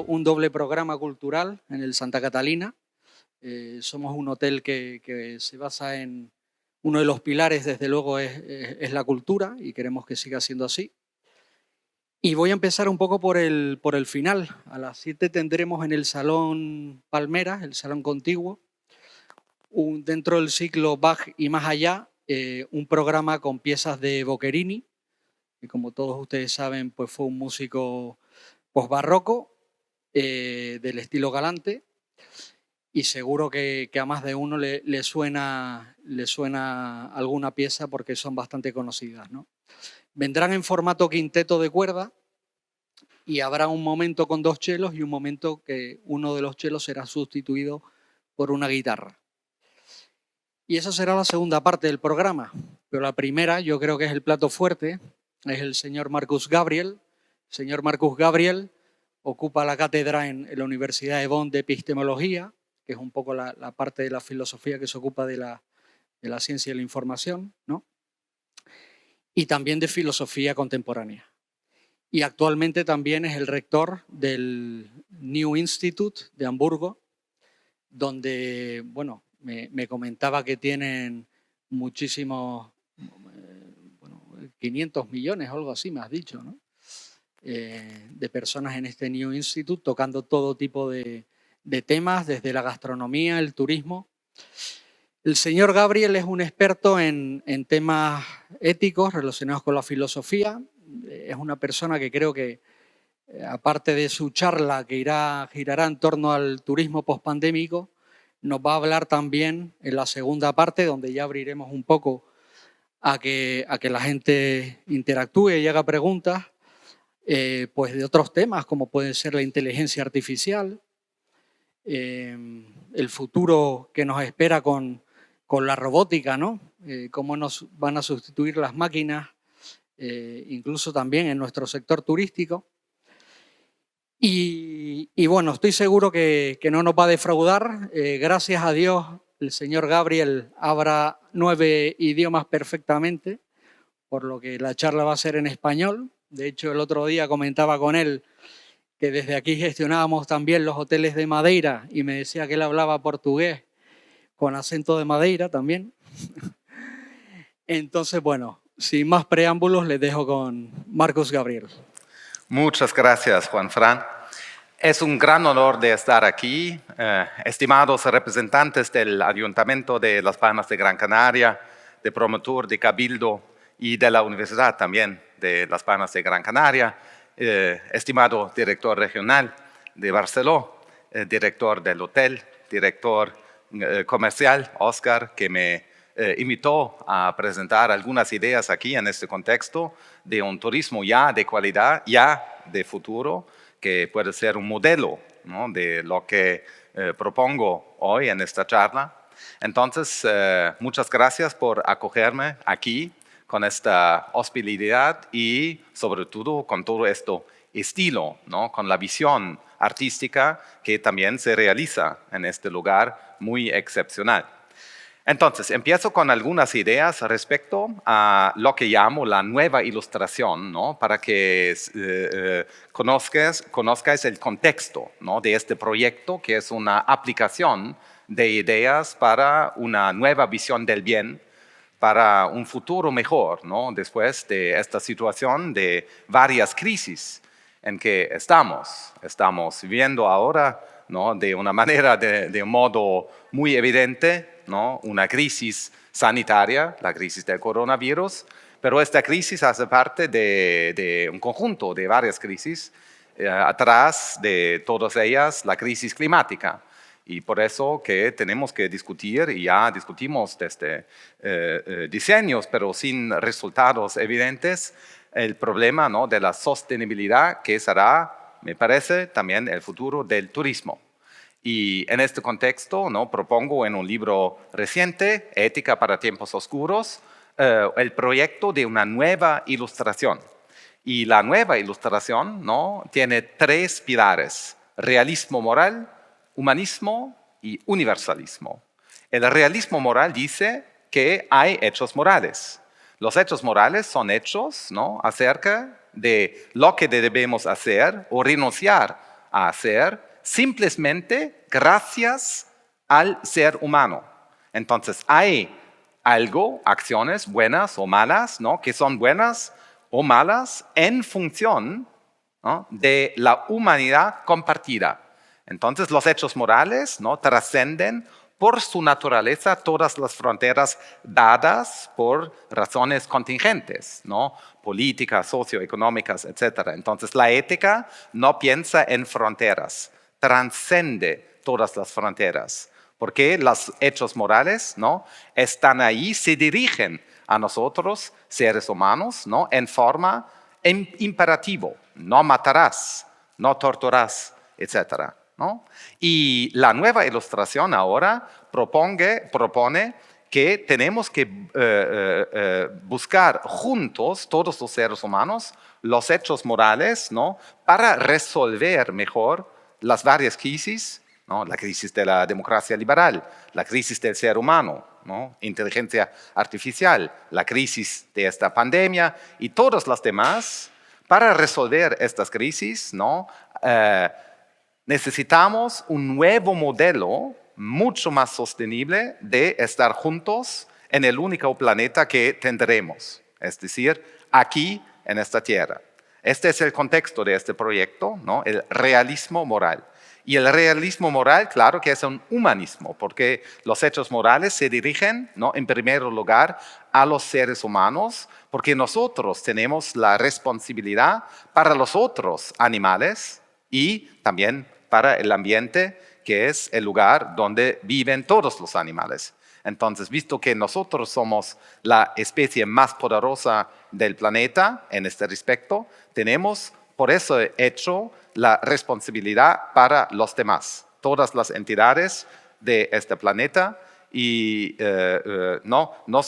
un doble programa cultural en el Santa Catalina. Somos un hotel que se basa en... Uno de los pilares, desde luego, es la cultura y queremos que siga siendo así. Y voy a empezar un poco por el final. A las 7 tendremos en el Salón Palmeras, el Salón Contiguo, dentro del ciclo Bach y más allá, un programa con piezas de Boccherini, que como todos ustedes saben, pues fue un músico posbarroco, del estilo Galante, y seguro que a más de uno le suena alguna pieza porque son bastante conocidas, ¿no? Vendrán en formato quinteto de cuerda y habrá un momento con 2 chelos y un momento que uno de los chelos será sustituido por una guitarra. Y esa será la segunda parte del programa, pero la primera yo creo que es el plato fuerte, es el señor Marcus Gabriel. El señor Marcus Gabriel ocupa la cátedra en la Universidad de Bonn de Epistemología, que es un poco la parte de la filosofía que se ocupa de la ciencia de la información, ¿no? Y también de filosofía contemporánea. Y actualmente también es el rector del New Institute de Hamburgo, donde, bueno, me comentaba que tienen muchísimos, 500 millones o algo así, me has dicho, ¿no? De personas en este New Institute tocando todo tipo de temas, desde la gastronomía, el turismo. El señor Gabriel es un experto en temas éticos relacionados con la filosofía. Es una persona que creo que, aparte de su charla que girará en torno al turismo pospandémico, nos va a hablar también en la segunda parte, donde ya abriremos un poco a que la gente interactúe y haga preguntas, pues de otros temas, como puede ser la inteligencia artificial, el futuro que nos espera con la robótica, ¿no? Cómo nos van a sustituir las máquinas, incluso también en nuestro sector turístico. Y bueno, estoy seguro que no nos va a defraudar. Gracias a Dios, el señor Gabriel habla 9 idiomas perfectamente, por lo que la charla va a ser en español. De hecho, el otro día comentaba con él que desde aquí gestionábamos también los hoteles de Madeira y me decía que él hablaba portugués con acento de Madeira también. Entonces, bueno, sin más preámbulos, les dejo con Marcus Gabriel. Muchas gracias, Juan Fran. Es un gran honor de estar aquí. Estimados representantes del Ayuntamiento de Las Palmas de Gran Canaria, de promotor de Cabildo y de la Universidad también de Las Palmas de Gran Canaria, estimado director regional de Barceló, director del hotel, director comercial, Oscar, que me invitó a presentar algunas ideas aquí en este contexto de un turismo ya de calidad, ya de futuro, que puede ser un modelo, ¿no?, de lo que propongo hoy en esta charla. Entonces, muchas gracias por acogerme aquí con esta hospitalidad y sobre todo con todo esto estilo, ¿no?, con la visión artística que también se realiza en este lugar muy excepcional. Entonces, empiezo con algunas ideas respecto a lo que llamo la nueva ilustración, ¿no?, para que conozcáis el contexto, ¿no?, de este proyecto, que es una aplicación de ideas para una nueva visión del bien, para un futuro mejor, ¿no?, después de esta situación de varias crisis en que estamos viviendo ahora, ¿no?, de una manera, de un modo muy evidente, ¿no?, una crisis sanitaria, la crisis del coronavirus, pero esta crisis hace parte de un conjunto de varias crisis, atrás de todas ellas la crisis climática. Y por eso que tenemos que discutir, y ya discutimos desde diseños, pero sin resultados evidentes, el problema, ¿no?, de la sostenibilidad, que será, me parece, también el futuro del turismo. Y en este contexto, ¿no?, propongo en un libro reciente, Ética para tiempos oscuros, el proyecto de una nueva ilustración. Y la nueva ilustración, ¿no?, tiene 3 pilares: realismo moral, humanismo y universalismo. El realismo moral dice que hay hechos morales. Los hechos morales son hechos, ¿no?, acerca de lo que debemos hacer o renunciar a hacer simplemente gracias al ser humano. Entonces hay algo, acciones buenas o malas, ¿no? Que son buenas o malas en función, ¿no?, de la humanidad compartida. Entonces los hechos morales, ¿no?, trascenden por su naturaleza todas las fronteras dadas por razones contingentes, ¿no?, políticas, socioeconómicas, etc. Entonces la ética no piensa en fronteras, transcende todas las fronteras, porque los hechos morales, ¿no?, están ahí, se dirigen a nosotros, seres humanos, ¿no?, en forma imperativo: no matarás, no torturarás, etc., ¿no? Y la nueva ilustración ahora propone que tenemos que buscar juntos, todos los seres humanos, los hechos morales, ¿no?, para resolver mejor las varias crisis, ¿no?, la crisis de la democracia liberal, la crisis del ser humano, ¿no?, inteligencia artificial, la crisis de esta pandemia y todas las demás. Para resolver estas crisis, ¿no?, necesitamos un nuevo modelo mucho más sostenible de estar juntos en el único planeta que tendremos, es decir, aquí en esta tierra. Este es el contexto de este proyecto, ¿no?, el realismo moral. Y el realismo moral, claro que es un humanismo, porque los hechos morales se dirigen, ¿no?, en primer lugar a los seres humanos, porque nosotros tenemos la responsabilidad para los otros animales y también para el ambiente, que es el lugar donde viven todos los animales. Entonces, visto que nosotros somos la especie más poderosa del planeta en este respecto, tenemos por eso hecho la responsabilidad para los demás, todas las entidades de este planeta y no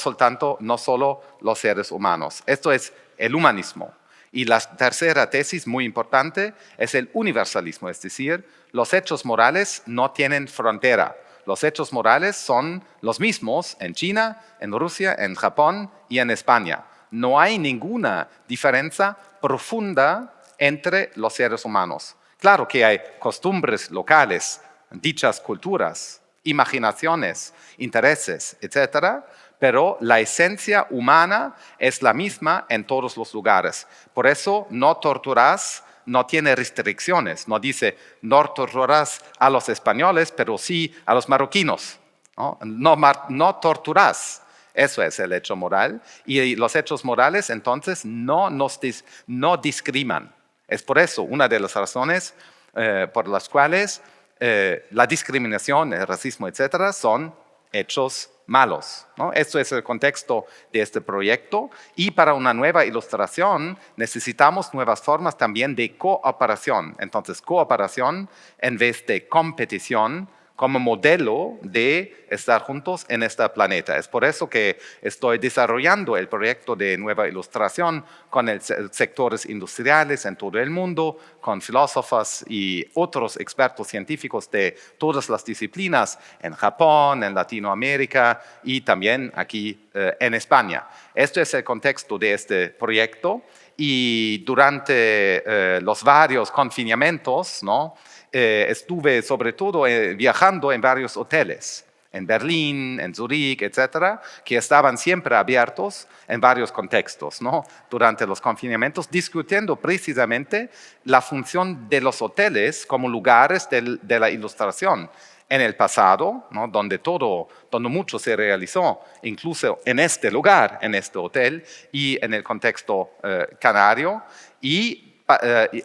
solo los seres humanos. Esto es el humanismo. Y la tercera tesis muy importante es el universalismo, es decir, los hechos morales no tienen frontera. Los hechos morales son los mismos en China, en Rusia, en Japón y en España. No hay ninguna diferencia profunda entre los seres humanos. Claro que hay costumbres locales, dichas culturas, imaginaciones, intereses, etc., pero la esencia humana es la misma en todos los lugares. Por eso no torturarás no tiene restricciones, no dice no torturarás a los españoles, pero sí a los marroquinos. No torturarás. Eso es el hecho moral. Y los hechos morales entonces no discriminan. Es por eso una de las razones por las cuales la discriminación, el racismo, etcétera, son hechos malos, ¿no? Esto es el contexto de este proyecto, y para una nueva ilustración necesitamos nuevas formas también de cooperación. Entonces, cooperación en vez de competición como modelo de estar juntos en este planeta. Es por eso que estoy desarrollando el proyecto de nueva ilustración con sectores industriales en todo el mundo, con filósofos y otros expertos científicos de todas las disciplinas en Japón, en Latinoamérica y también aquí en España. Este es el contexto de este proyecto, y durante los varios confinamientos, ¿no?, estuve sobre todo viajando en varios hoteles, en Berlín, en Zúrich, etcétera, que estaban siempre abiertos en varios contextos, ¿no?, durante los confinamientos, discutiendo precisamente la función de los hoteles como lugares de la ilustración. En el pasado, ¿no?, donde mucho se realizó, incluso en este lugar, en este hotel y en el contexto canario, y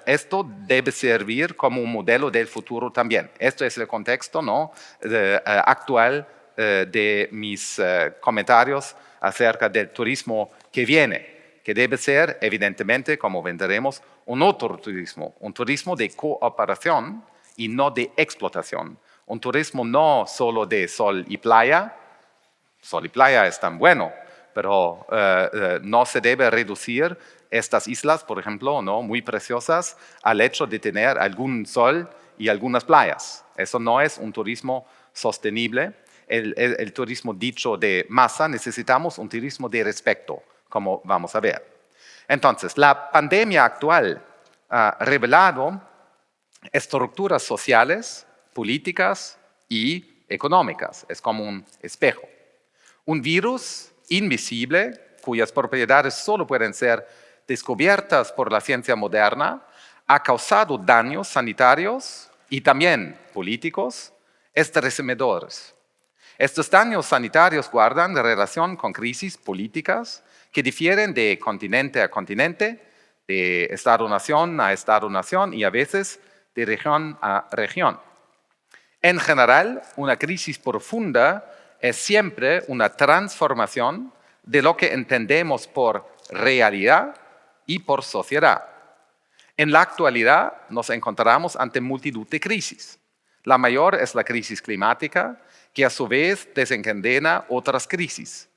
esto debe servir como un modelo del futuro también. Esto es el contexto, ¿no?, actual de mis comentarios acerca del turismo que viene, que debe ser, evidentemente, como veremos, un otro turismo, un turismo de cooperación y no de explotación. Un turismo no solo de sol y playa es tan bueno, pero no se debe reducir estas islas, por ejemplo, ¿no?, muy preciosas, al hecho de tener algún sol y algunas playas. Eso no es un turismo sostenible. El turismo dicho de masa, necesitamos un turismo de respeto, como vamos a ver. Entonces, la pandemia actual ha revelado estructuras sociales, políticas y económicas. Es como un espejo. Un virus invisible, cuyas propiedades solo pueden ser descubiertas por la ciencia moderna, ha causado daños sanitarios y también políticos estremecedores. Estos daños sanitarios guardan relación con crisis políticas que difieren de continente a continente, de Estado-nación a Estado-nación y a veces de región a región. En general, una crisis profunda es siempre una transformación de lo que entendemos por realidad y por sociedad. En la actualidad nos encontramos ante multitud de crisis. La mayor es la crisis climática, que a su vez desencadena otras crisis.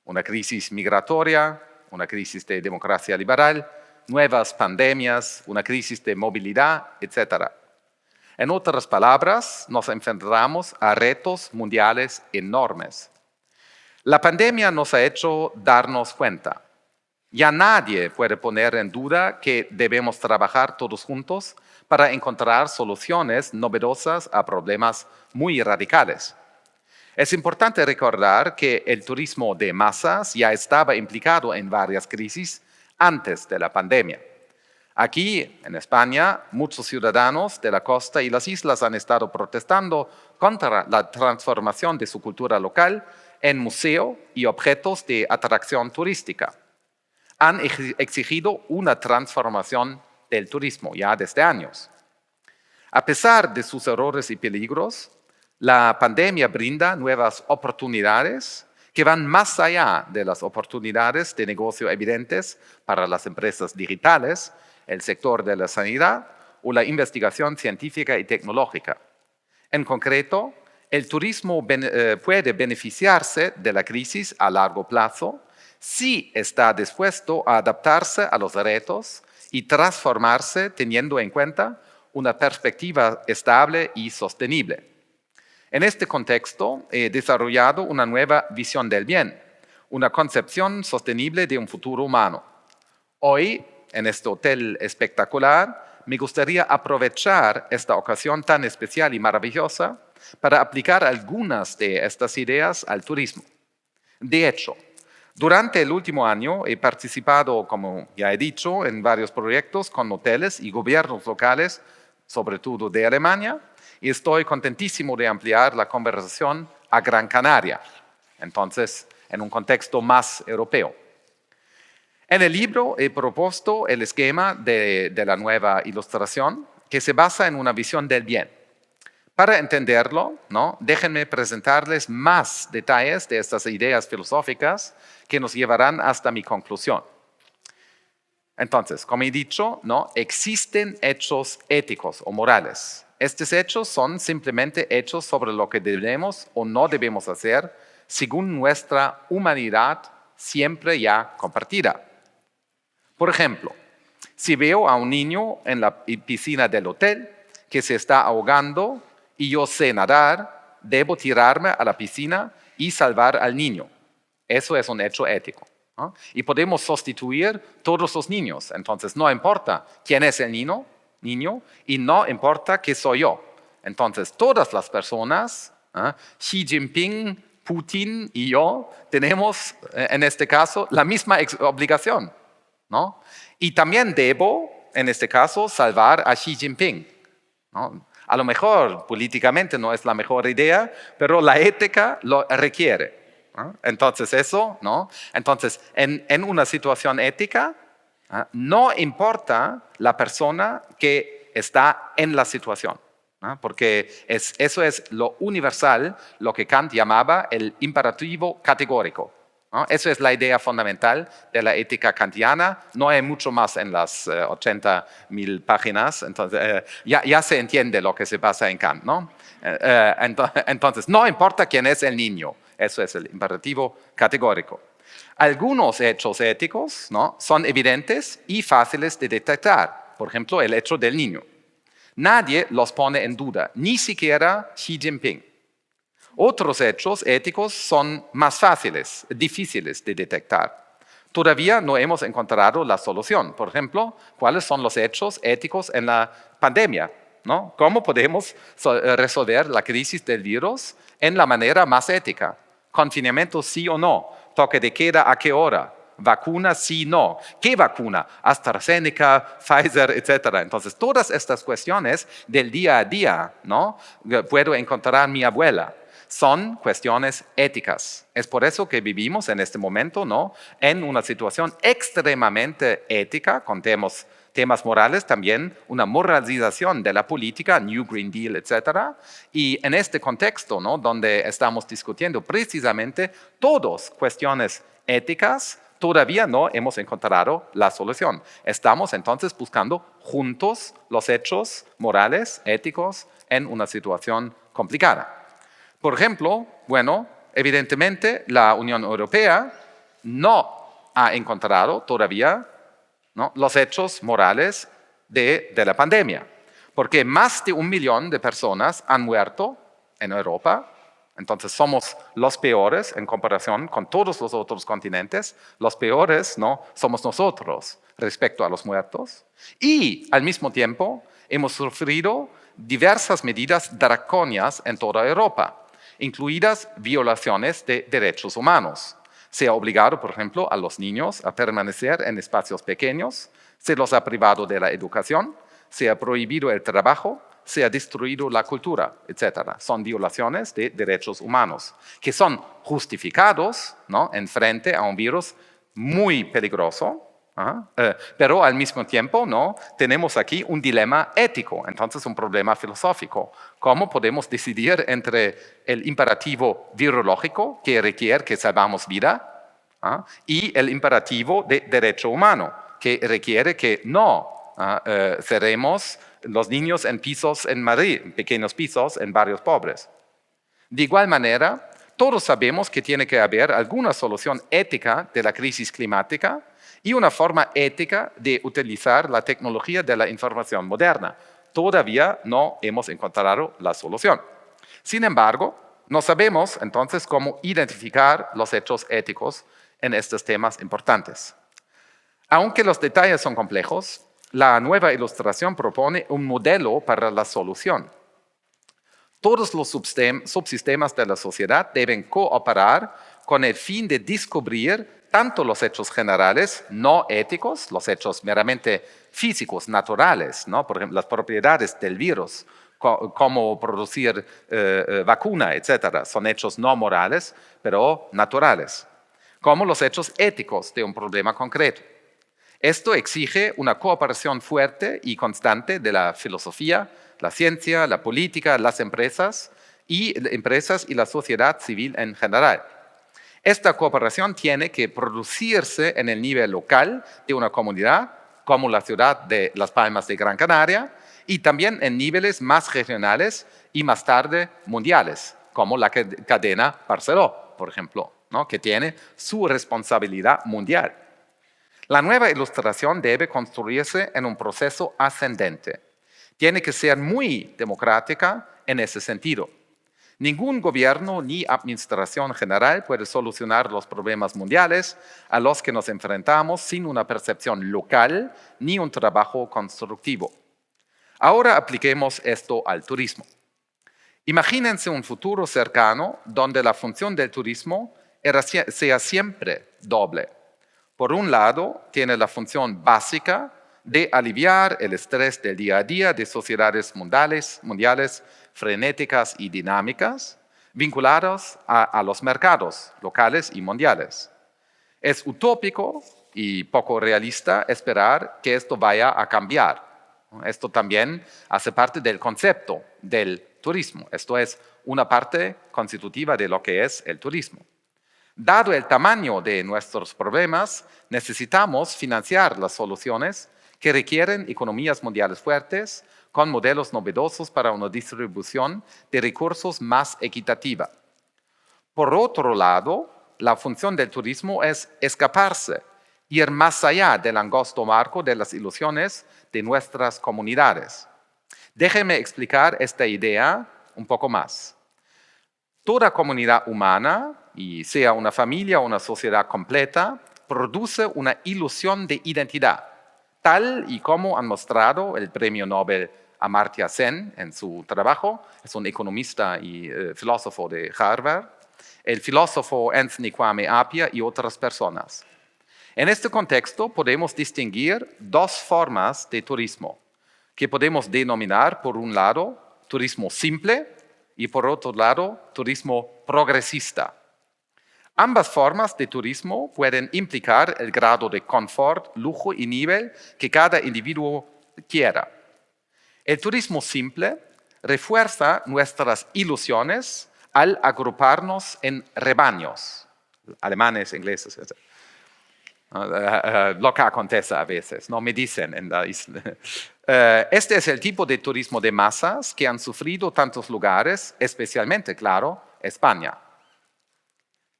Una crisis migratoria, una crisis de democracia liberal, nuevas pandemias, una crisis de movilidad, etc. En otras palabras, nos enfrentamos a retos mundiales enormes. La pandemia nos ha hecho darnos cuenta. Ya nadie puede poner en duda que debemos trabajar todos juntos para encontrar soluciones novedosas a problemas muy radicales. Es importante recordar que el turismo de masas ya estaba implicado en varias crisis antes de la pandemia. Aquí, en España, muchos ciudadanos de la costa y las islas han estado protestando contra la transformación de su cultura local en museo y objetos de atracción turística. Han exigido una transformación del turismo ya desde años. A pesar de sus errores y peligros, la pandemia brinda nuevas oportunidades que van más allá de las oportunidades de negocio evidentes para las empresas digitales, el sector de la sanidad o la investigación científica y tecnológica. En concreto, el turismo puede beneficiarse de la crisis a largo plazo si está dispuesto a adaptarse a los retos y transformarse teniendo en cuenta una perspectiva estable y sostenible. En este contexto, he desarrollado una nueva visión del bien, una concepción sostenible de un futuro humano. Hoy, en este hotel espectacular, me gustaría aprovechar esta ocasión tan especial y maravillosa para aplicar algunas de estas ideas al turismo. De hecho, durante el último año he participado, como ya he dicho, en varios proyectos con hoteles y gobiernos locales, sobre todo de Alemania, y estoy contentísimo de ampliar la conversación a Gran Canaria, entonces en un contexto más europeo. En el libro he propuesto el esquema de la nueva ilustración que se basa en una visión del bien. Para entenderlo, déjenme presentarles más detalles de estas ideas filosóficas que nos llevarán hasta mi conclusión. Entonces, como he dicho, existen hechos éticos o morales. Estos hechos son simplemente hechos sobre lo que debemos o no debemos hacer según nuestra humanidad siempre ya compartida. Por ejemplo, si veo a un niño en la piscina del hotel que se está ahogando y yo sé nadar, debo tirarme a la piscina y salvar al niño. Eso es un hecho ético. Y podemos sustituir todos los niños. Entonces, no importa quién es el niño y no importa qué soy yo. Entonces, todas las personas, Xi Jinping, Putin y yo, tenemos en este caso la misma obligación. Y también debo, en este caso, salvar a Xi Jinping. A lo mejor políticamente no es la mejor idea, pero la ética lo requiere. Entonces Entonces, en una situación ética, no importa la persona que está en la situación, porque eso es lo universal, lo que Kant llamaba el imperativo categórico. Eso es la idea fundamental de la ética kantiana. No hay mucho más en las 80.000 páginas, entonces ya se entiende lo que se pasa en Kant. Entonces, no importa quién es el niño, eso es el imperativo categórico. Algunos hechos éticos son evidentes y fáciles de detectar, por ejemplo, el hecho del niño. Nadie los pone en duda, ni siquiera Xi Jinping. Otros hechos éticos son más fáciles, difíciles de detectar. Todavía no hemos encontrado la solución. Por ejemplo, ¿cuáles son los hechos éticos en la pandemia? ¿no? ¿Cómo podemos resolver la crisis del virus en la manera más ética? ¿Confinamiento sí o no? ¿Toque de queda a qué hora? ¿Vacuna sí o no? ¿Qué vacuna? AstraZeneca, Pfizer, etcétera. Entonces, todas estas cuestiones del día a día, ¿no? Puedo encontrar a mi abuela. Son cuestiones éticas. Es por eso que vivimos en este momento, ¿no? En una situación extremadamente ética, con temas morales, también una moralización de la política, New Green Deal, etcétera. Y en este contexto, ¿no? Donde estamos discutiendo precisamente todas cuestiones éticas, todavía no hemos encontrado la solución. Estamos entonces buscando juntos los hechos morales, éticos, en una situación complicada. Por ejemplo, bueno, evidentemente la Unión Europea no ha encontrado todavía, ¿no?, los hechos morales de la pandemia, porque más de 1 millón de personas han muerto en Europa. Entonces somos los peores en comparación con todos los otros continentes. Los peores, ¿no?, somos nosotros respecto a los muertos. Y al mismo tiempo hemos sufrido diversas medidas draconianas en toda Europa, incluidas violaciones de derechos humanos. Se ha obligado, por ejemplo, a los niños a permanecer en espacios pequeños, se los ha privado de la educación, se ha prohibido el trabajo, se ha destruido la cultura, etc. Son violaciones de derechos humanos que son justificados, ¿no?, en frente a un virus muy peligroso, pero al mismo tiempo, ¿no?, tenemos aquí un dilema ético, entonces un problema filosófico. ¿Cómo podemos decidir entre el imperativo virológico que requiere que salvamos vida y el imperativo de derecho humano que requiere que no cerremos los niños en pisos en Madrid, en pequeños pisos en barrios pobres? De igual manera, todos sabemos que tiene que haber alguna solución ética de la crisis climática y una forma ética de utilizar la tecnología de la información moderna. Todavía no hemos encontrado la solución. Sin embargo, no sabemos entonces cómo identificar los hechos éticos en estos temas importantes. Aunque los detalles son complejos, la nueva ilustración propone un modelo para la solución. Todos los subsistemas de la sociedad deben cooperar con el fin de descubrir tanto los hechos generales no éticos, los hechos meramente físicos, naturales, ¿no?, por ejemplo, las propiedades del virus, cómo producir vacuna, etc. Son hechos no morales, pero naturales, como los hechos éticos de un problema concreto. Esto exige una cooperación fuerte y constante de la filosofía, la ciencia, la política, las empresas y la sociedad civil en general. Esta cooperación tiene que producirse en el nivel local de una comunidad, como la ciudad de Las Palmas de Gran Canaria, y también en niveles más regionales y más tarde mundiales, como la cadena Barceló, por ejemplo, ¿no?, que tiene su responsabilidad mundial. La nueva ilustración debe construirse en un proceso ascendente. Tiene que ser muy democrática en ese sentido. Ningún gobierno ni administración general puede solucionar los problemas mundiales a los que nos enfrentamos sin una percepción local ni un trabajo constructivo. Ahora apliquemos esto al turismo. Imagínense un futuro cercano donde la función del turismo sea siempre doble. Por un lado, tiene la función básica de aliviar el estrés del día a día de sociedades mundiales frenéticas y dinámicas, vinculadas a los mercados locales y mundiales. Es utópico y poco realista esperar que esto vaya a cambiar. Esto también hace parte del concepto del turismo. Esto es una parte constitutiva de lo que es el turismo. Dado el tamaño de nuestros problemas, necesitamos financiar las soluciones que requieren economías mundiales fuertes con modelos novedosos para una distribución de recursos más equitativa. Por otro lado, la función del turismo es escaparse, ir más allá del angosto marco de las ilusiones de nuestras comunidades. Déjenme explicar esta idea un poco más. Toda comunidad humana, y sea una familia o una sociedad completa, produce una ilusión de identidad, tal y como han mostrado el premio Nobel Amartya Sen en su trabajo, es un economista y filósofo de Harvard, el filósofo Anthony Kwame Appiah y otras personas. En este contexto podemos distinguir dos formas de turismo, que podemos denominar por un lado turismo simple y por otro lado turismo progresista. Ambas formas de turismo pueden implicar el grado de confort, lujo y nivel que cada individuo quiera. El turismo simple refuerza nuestras ilusiones al agruparnos en rebaños, alemanes, ingleses, etc. Lo que acontece a veces, ¿no? Me dicen en la isla. Este es el tipo de turismo de masas que han sufrido tantos lugares, especialmente, claro, España.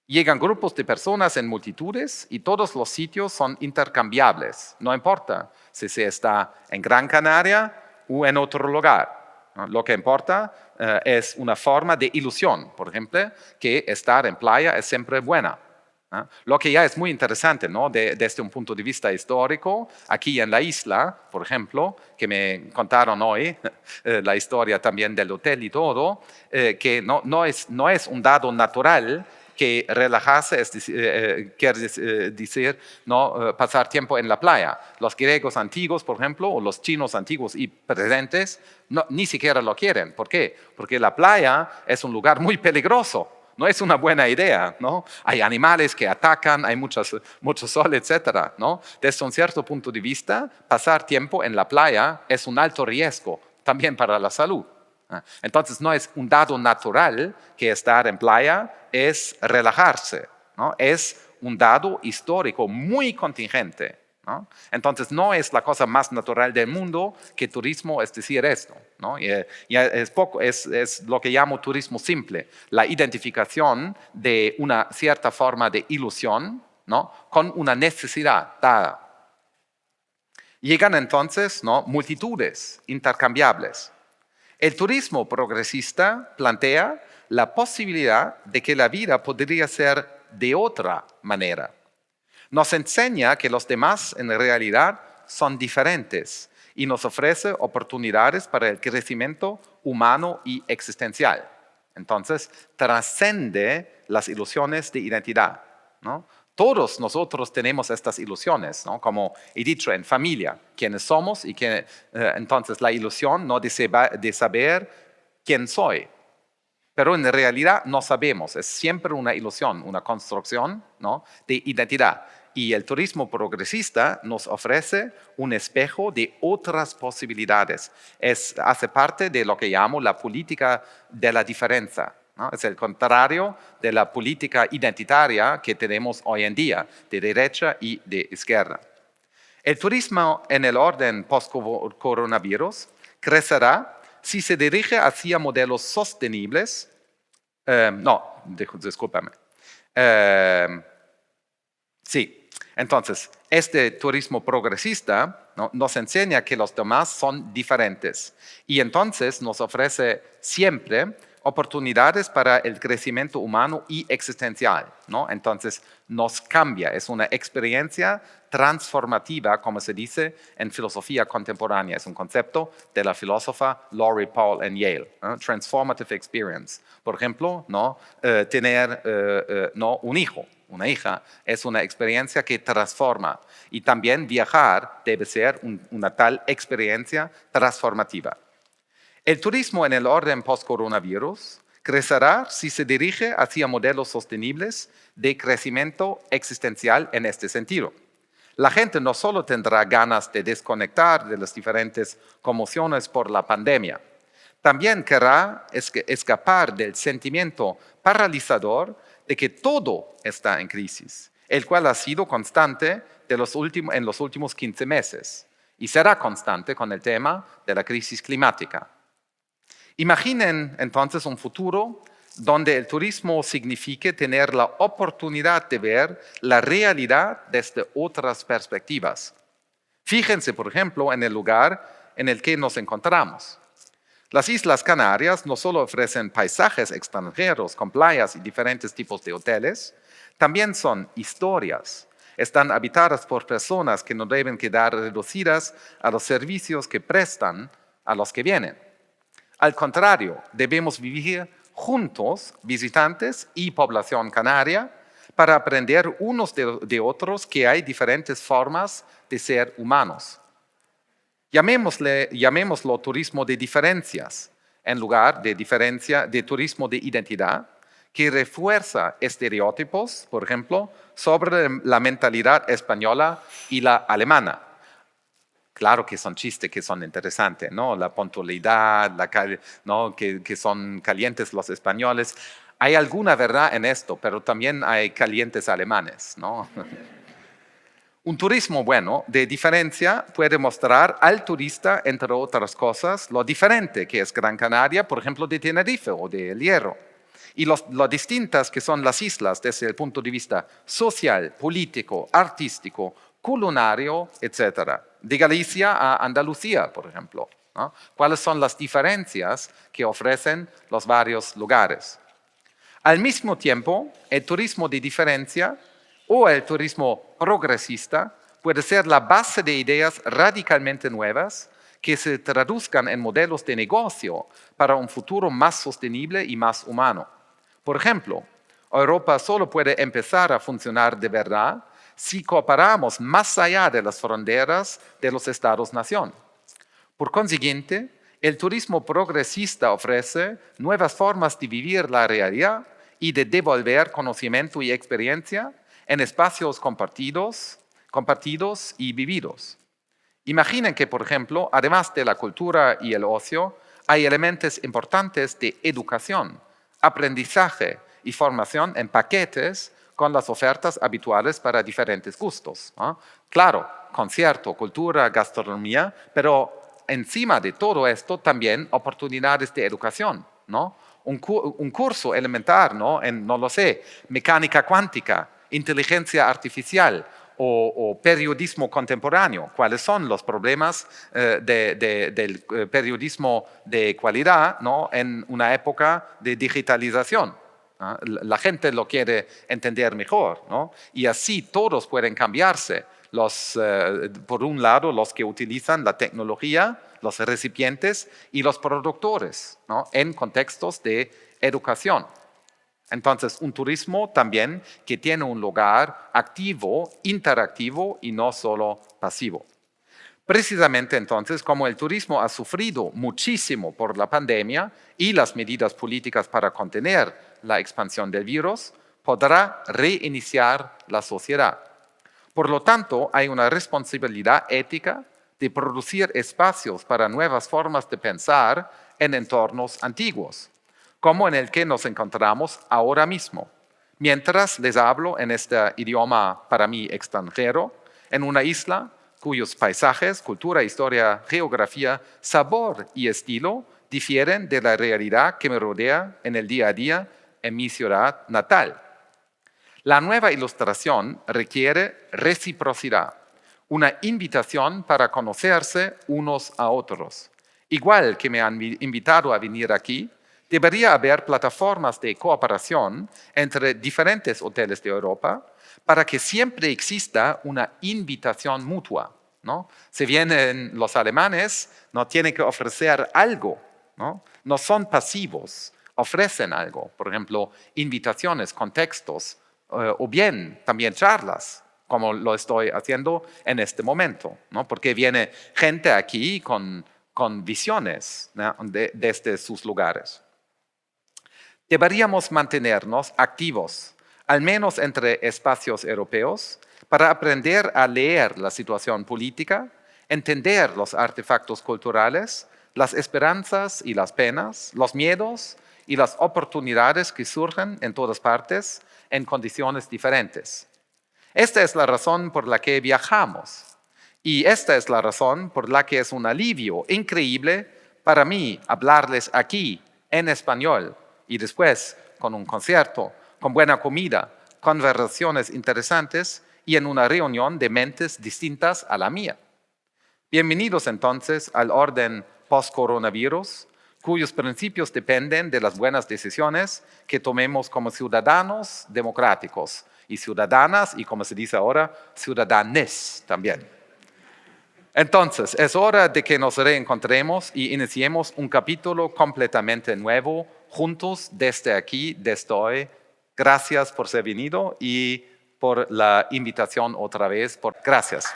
Llegan grupos de personas en multitudes y todos los sitios son intercambiables. No importa si se está en Gran Canaria o en otro lugar. Lo que importa es una forma de ilusión. Por ejemplo, que estar en playa es siempre buena. Lo que ya es muy interesante, ¿no? Desde un punto de vista histórico, aquí en la isla, por ejemplo, que me contaron hoy, la historia también del hotel y todo, que no es un dado natural que relajarse quiere decir no pasar tiempo en la playa. Los griegos antiguos, por ejemplo, o los chinos antiguos y presentes, ni siquiera lo quieren. ¿Por qué? Porque la playa es un lugar muy peligroso. No es una buena idea, ¿no? Hay animales que atacan, hay mucho sol, etc., ¿no? Desde un cierto punto de vista, pasar tiempo en la playa es un alto riesgo, también para la salud. Entonces, no es un dado natural que estar en playa es relajarse, ¿no? Es un dado histórico muy contingente, ¿no? Entonces, no es la cosa más natural del mundo que turismo es decir esto, ¿no? Es lo que llamo turismo simple, la identificación de una cierta forma de ilusión, ¿no? Con una necesidad dada. Llegan entonces, ¿no? Multitudes intercambiables. El turismo progresista plantea la posibilidad de que la vida podría ser de otra manera. Nos enseña que los demás en realidad son diferentes y nos ofrece oportunidades para el crecimiento humano y existencial. Entonces, trascende las ilusiones de identidad, ¿no? Todos nosotros tenemos estas ilusiones, ¿no? Como he dicho, en familia, quiénes somos y entonces la ilusión, ¿no? de saber quién soy. Pero en realidad no sabemos, es siempre una ilusión, una construcción, ¿no? de identidad. Y el turismo progresista nos ofrece un espejo de otras posibilidades. Hace parte de lo que llamo la política de la diferencia, ¿no? Es el contrario de la política identitaria que tenemos hoy en día, de derecha y de izquierda. El turismo en el orden post-coronavirus crecerá si se dirige hacia modelos sostenibles. Discúlpame. Sí, entonces, este turismo progresista, ¿no? nos enseña que los demás son diferentes y entonces nos ofrece siempre oportunidades para el crecimiento humano y existencial, ¿no? Entonces nos cambia, es una experiencia transformativa, como se dice en filosofía contemporánea. Es un concepto de la filósofa Laurie Paul en Yale, ¿no? Transformative experience. Por ejemplo, ¿no? Tener ¿no? un hijo, una hija, es una experiencia que transforma. Y también viajar debe ser una tal experiencia transformativa. El turismo en el orden post-coronavirus crecerá si se dirige hacia modelos sostenibles de crecimiento existencial en este sentido. La gente no solo tendrá ganas de desconectar de las diferentes conmociones por la pandemia, también querrá escapar del sentimiento paralizador de que todo está en crisis, el cual ha sido constante en los últimos 15 meses y será constante con el tema de la crisis climática. Imaginen entonces un futuro donde el turismo signifique tener la oportunidad de ver la realidad desde otras perspectivas. Fíjense, por ejemplo, en el lugar en el que nos encontramos. Las Islas Canarias no solo ofrecen paisajes extranjeros con playas y diferentes tipos de hoteles, también son historias. Están habitadas por personas que no deben quedar reducidas a los servicios que prestan a los que vienen. Al contrario, debemos vivir juntos, visitantes y población canaria, para aprender unos de otros que hay diferentes formas de ser humanos. Llamémoslo turismo de diferencias, en lugar de turismo de identidad, que refuerza estereotipos, por ejemplo, sobre la mentalidad española y la alemana. Claro que son chistes que son interesantes, ¿no? La puntualidad, ¿no? que son calientes los españoles. Hay alguna verdad en esto, pero también hay calientes alemanes, ¿no? Un turismo bueno de diferencia puede mostrar al turista, entre otras cosas, lo diferente que es Gran Canaria, por ejemplo, de Tenerife o de El Hierro, y lo distintas que son las islas desde el punto de vista social, político, artístico, culinario, etc. De Galicia a Andalucía, por ejemplo, ¿no? ¿Cuáles son las diferencias que ofrecen los varios lugares? Al mismo tiempo, el turismo de diferencia o el turismo progresista puede ser la base de ideas radicalmente nuevas que se traduzcan en modelos de negocio para un futuro más sostenible y más humano. Por ejemplo, Europa solo puede empezar a funcionar de verdad si cooperamos más allá de las fronteras de los Estados-nación. Por consiguiente, el turismo progresista ofrece nuevas formas de vivir la realidad y de devolver conocimiento y experiencia en espacios compartidos y vividos. Imaginen que, por ejemplo, además de la cultura y el ocio, hay elementos importantes de educación, aprendizaje y formación en paquetes con las ofertas habituales para diferentes gustos, ¿no? Claro, concierto, cultura, gastronomía, pero encima de todo esto también oportunidades de educación, ¿no? Un curso elemental, ¿no? No lo sé, mecánica cuántica, inteligencia artificial o periodismo contemporáneo. ¿Cuáles son los problemas del periodismo de calidad, ¿no? En una época de digitalización? ¿No? La gente lo quiere entender mejor, ¿no? Y así todos pueden cambiarse. Por un lado, los que utilizan la tecnología, los recipientes y los productores, ¿no? En contextos de educación. Entonces, un turismo también que tiene un lugar activo, interactivo y no solo pasivo. Precisamente entonces, como el turismo ha sufrido muchísimo por la pandemia y las medidas políticas para contener la expansión del virus, podrá reiniciar la sociedad. Por lo tanto, hay una responsabilidad ética de producir espacios para nuevas formas de pensar en entornos antiguos, como en el que nos encontramos ahora mismo, mientras les hablo en este idioma para mí extranjero, en una isla cuyos paisajes, cultura, historia, geografía, sabor y estilo difieren de la realidad que me rodea en el día a día en mi ciudad natal. La nueva ilustración requiere reciprocidad, una invitación para conocerse unos a otros. Igual que me han invitado a venir aquí, debería haber plataformas de cooperación entre diferentes hoteles de Europa para que siempre exista una invitación mutua, ¿no? Si vienen los alemanes, no tienen que ofrecer algo, ¿no? No son pasivos, ofrecen algo, por ejemplo, invitaciones, contextos, o bien también charlas, como lo estoy haciendo en este momento, ¿no? Porque viene gente aquí con visiones, ¿no? Desde sus lugares. Deberíamos mantenernos activos, al menos entre espacios europeos, para aprender a leer la situación política, entender los artefactos culturales, las esperanzas y las penas, los miedos y las oportunidades que surgen en todas partes en condiciones diferentes. Esta es la razón por la que viajamos y esta es la razón por la que es un alivio increíble para mí hablarles aquí en español y después con un concierto, con buena comida, conversaciones interesantes y en una reunión de mentes distintas a la mía. Bienvenidos entonces al orden post-coronavirus, cuyos principios dependen de las buenas decisiones que tomemos como ciudadanos democráticos y ciudadanas, y como se dice ahora, ciudadanes también. Entonces, es hora de que nos reencontremos y iniciemos un capítulo completamente nuevo juntos desde aquí, desde hoy. Gracias por ser venido y por la invitación otra vez. Gracias.